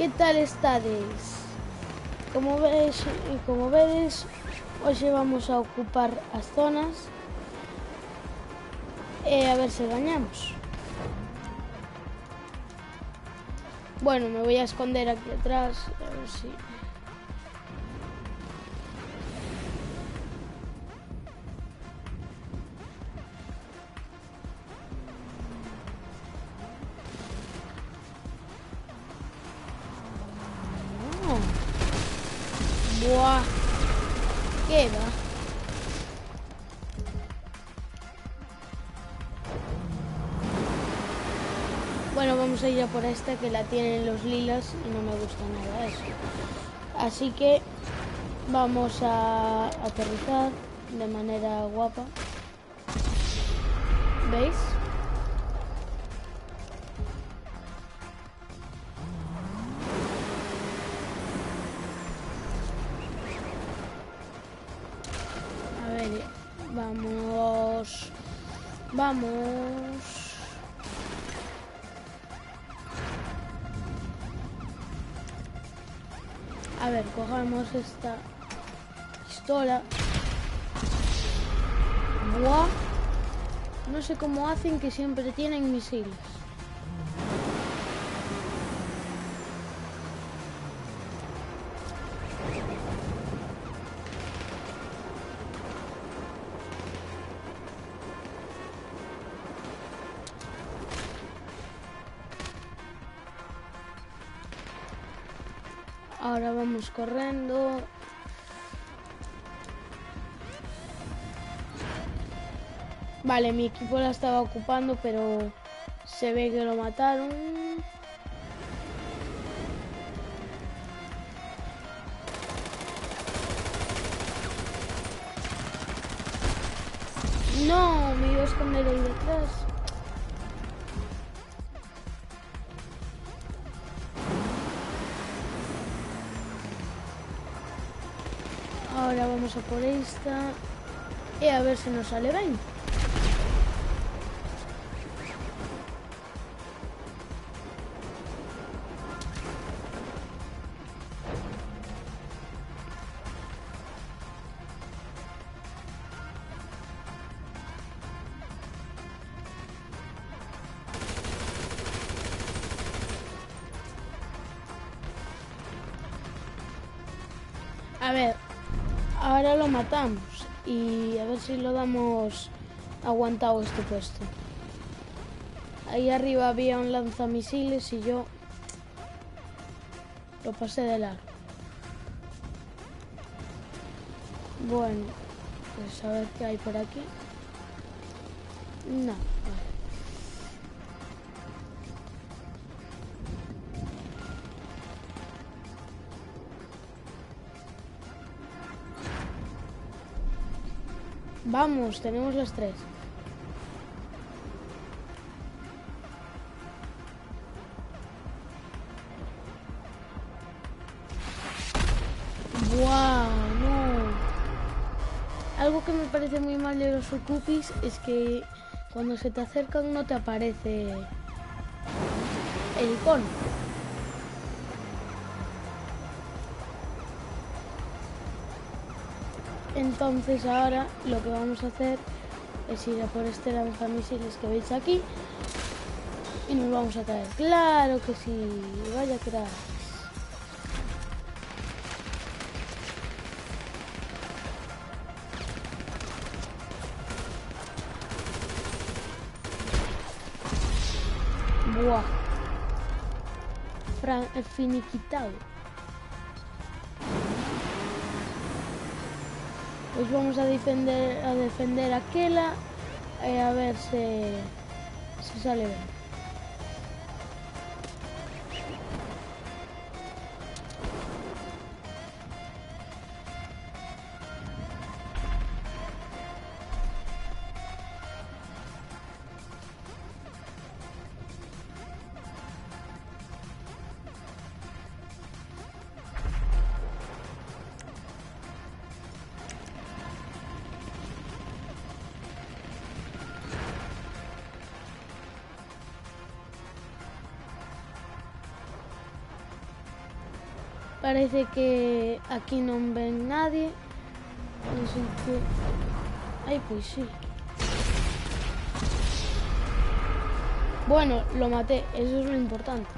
Que tal estades? Como vedes, hoxe vamos a ocupar as zonas e a ver se gañamos. Bueno, me voy a esconder aquí atrás, a ver si... Buah, ¿qué va? Bueno, vamos a ir a por esta que la tienen los lilas y no me gusta nada eso. Así que vamos a aterrizar de manera guapa. ¿Veis? Vamos. A ver, cogemos esta pistola. Buah. No sé cómo hacen que siempre tienen misiles. Ahora vamos corriendo. Vale, mi equipo la estaba ocupando, pero se ve que lo mataron. No, me iba a esconder ahí detrás. Ahora vamos a por esta y a ver si nos sale bien. A ver, ahora lo matamos y a ver si lo damos aguantado este puesto. Ahí arriba había un lanzamisiles y yo lo pasé de largo. Bueno, pues a ver qué hay por aquí. No, vale. Vamos, tenemos las 3. ¡Buah! No. Algo que me parece muy mal de los Okupis es que cuando se te acercan no te aparece el icono. Entonces ahora lo que vamos a hacer es ir a por este lanzamisiles que veis aquí y nos vamos a caer. Claro que sí, vaya crack. Buah. Finiquitado. Pues vamos a defender aquella a ver si sale bien. Parece que aquí non ven nadie. Así que... Ai, pois sí. Bueno, lo maté, eso es lo importante.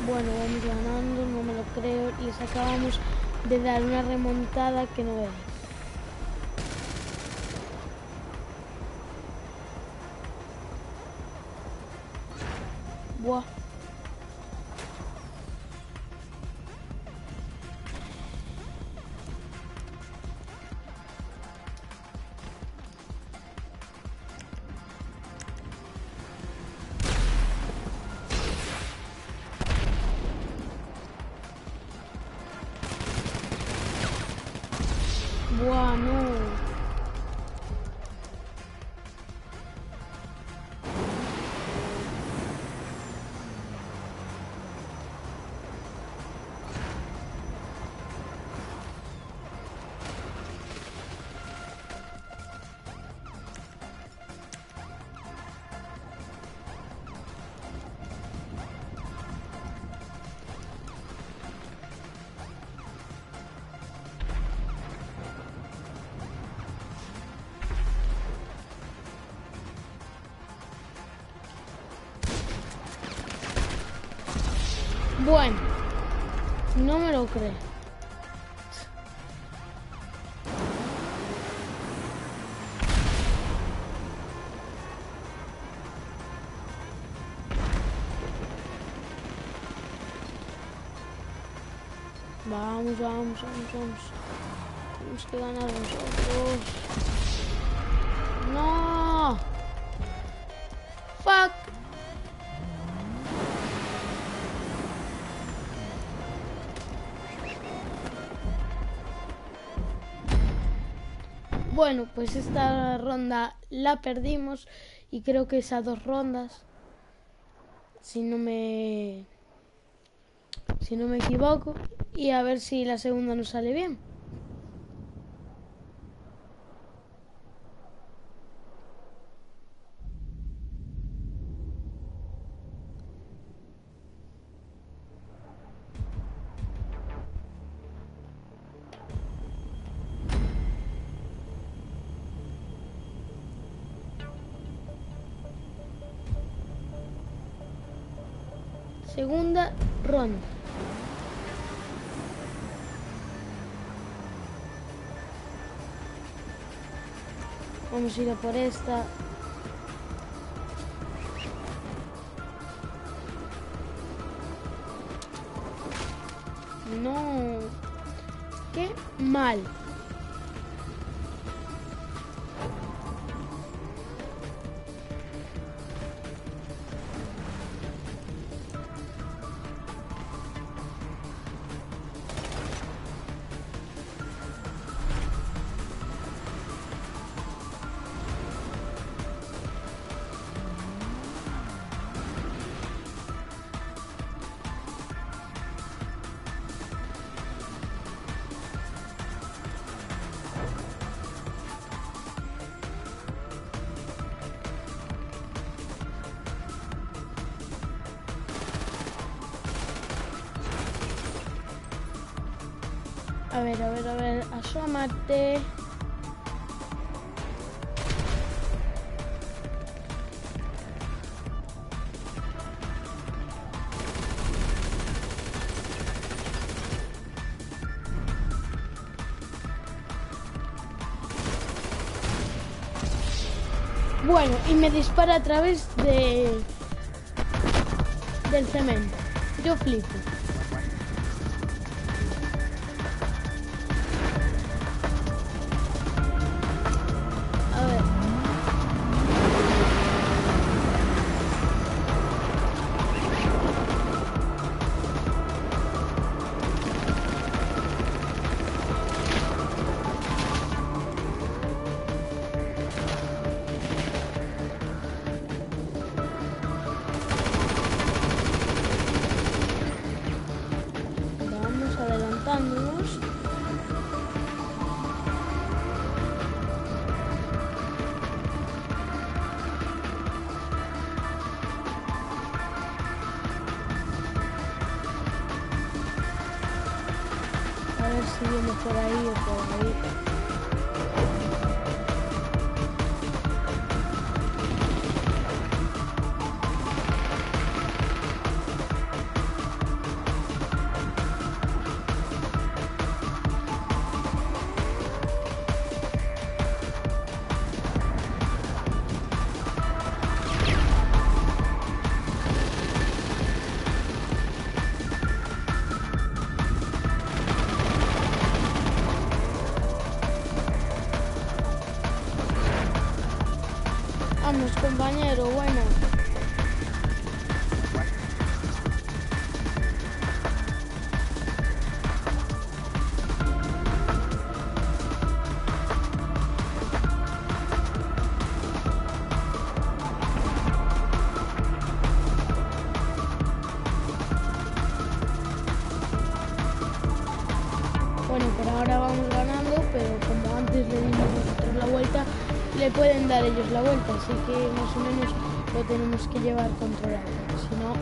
Bueno, vamos ganando, no me lo creo. Les acabamos de dar una remontada que no veis. Buah. Buah, no. Bueno, no me lo creo. Vamos, vamos, vamos, vamos. Tenemos que ganar nosotros. ¡No! ¡Fuck! Bueno, pues esta ronda la perdimos y creo que esas 2 rondas, si no me equivoco, y a ver si la segunda nos sale bien. Segunda ronda. Vamos a ir a por esta. No. Qué mal. A ver, asómate. Bueno, y me dispara a través del cemento. Yo flipo. A ver. subiendo por ahí o por ahí. Vamos, compañero, bueno. Bueno, por ahora vamos ganando, pero como antes le dimos nosotros la vuelta, le pueden dar ellos la vuelta, así que más o menos lo tenemos que llevar controlado, si no...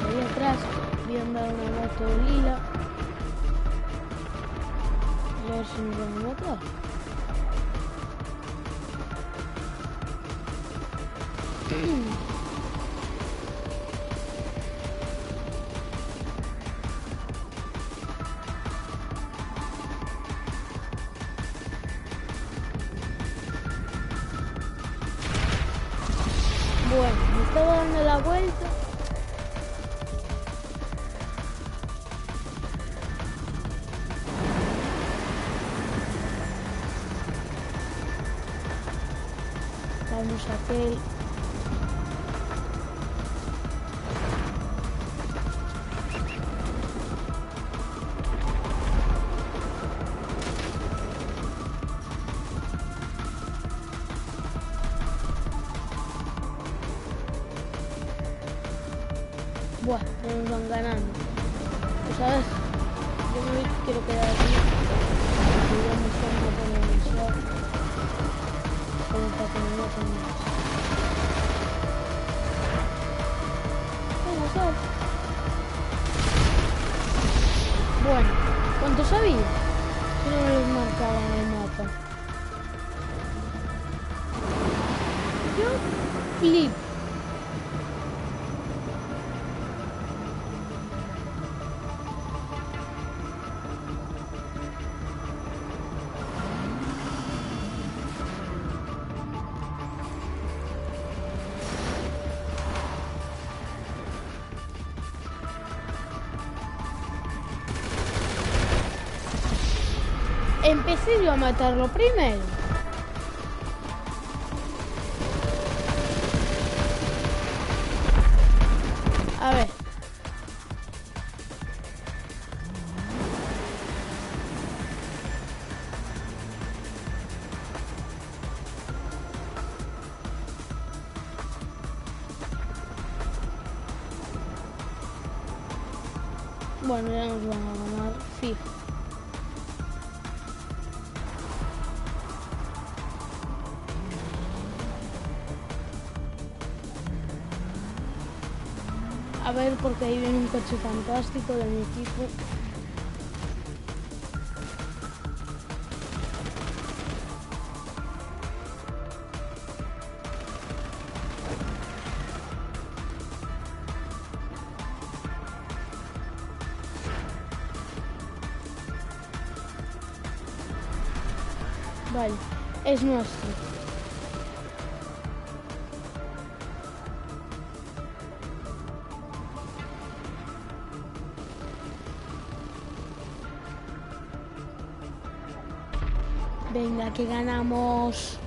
Ahí atrás habían dado una moto lila. A ver si nos van a matar. Bueno, me estaba dando la vuelta. Vamos a aquel. Buah, nos van ganando. Pues a ver, yo me quiero quedar aquí. Porque ya me están matando demasiado. Como para que me maten más. Venga, sal. Bueno, ¿cuántos había? Si no me los marcaba en el mapa. Yo flip. Empecé yo a matarlo primero. A ver. Bueno, ya nos van a ganar fijo. A ver, porque ahí viene un coche fantástico de mi equipo. Vale, es nuestro. Venga, que ganamos.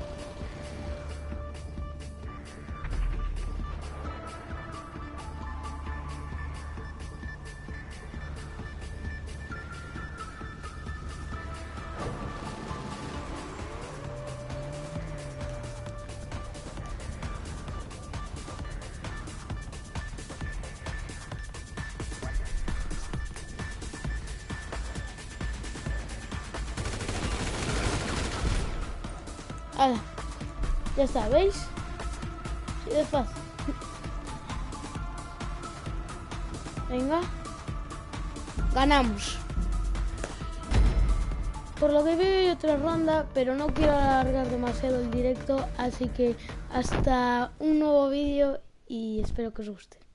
¡Hala! Ya está, ¿veis? Sí, es fácil. Venga. Ganamos. Por lo que veo hay otra ronda, pero no quiero alargar demasiado el directo, así que hasta un nuevo vídeo y espero que os guste.